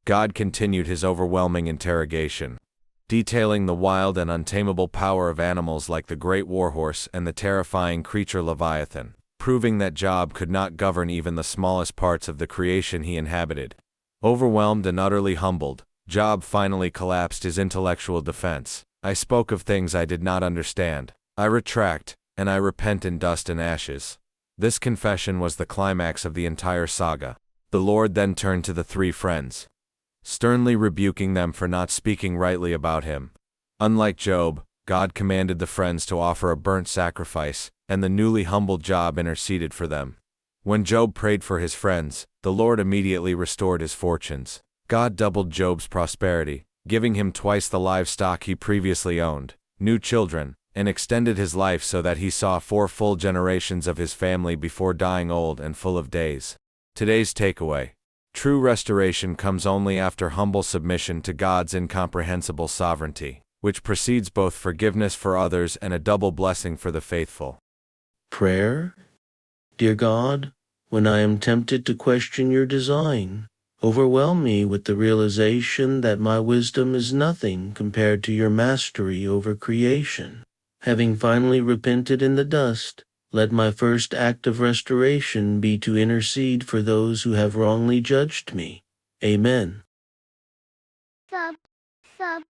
God continued his overwhelming interrogation, detailing the wild and untamable power of animals like the great warhorse and the terrifying creature Leviathan, proving that Job could not govern even the smallest parts of the creation he inhabited. Overwhelmed and utterly humbled, Job finally collapsed his intellectual defense. I spoke of things I did not understand. I retract, and I repent in dust and ashes. This confession was the climax of the entire saga. The Lord then turned to the three friends, sternly rebuking them for not speaking rightly about him. Unlike Job, God commanded the friends to offer a burnt sacrifice, and the newly humbled Job interceded for them. When Job prayed for his friends, the Lord immediately restored his fortunes. God doubled Job's prosperity, giving him twice the livestock he previously owned, new children, and extended his life so that he saw 4 full generations of his family before dying old and full of days. Today's takeaway: true restoration comes only after humble submission to God's incomprehensible sovereignty, which precedes both forgiveness for others and a double blessing for the faithful. Prayer. Dear God, when I am tempted to question your design, overwhelm me with the realization that my wisdom is nothing compared to your mastery over creation. Having finally repented in the dust, let my first act of restoration be to intercede for those who have wrongly judged me. Amen. Subscribe.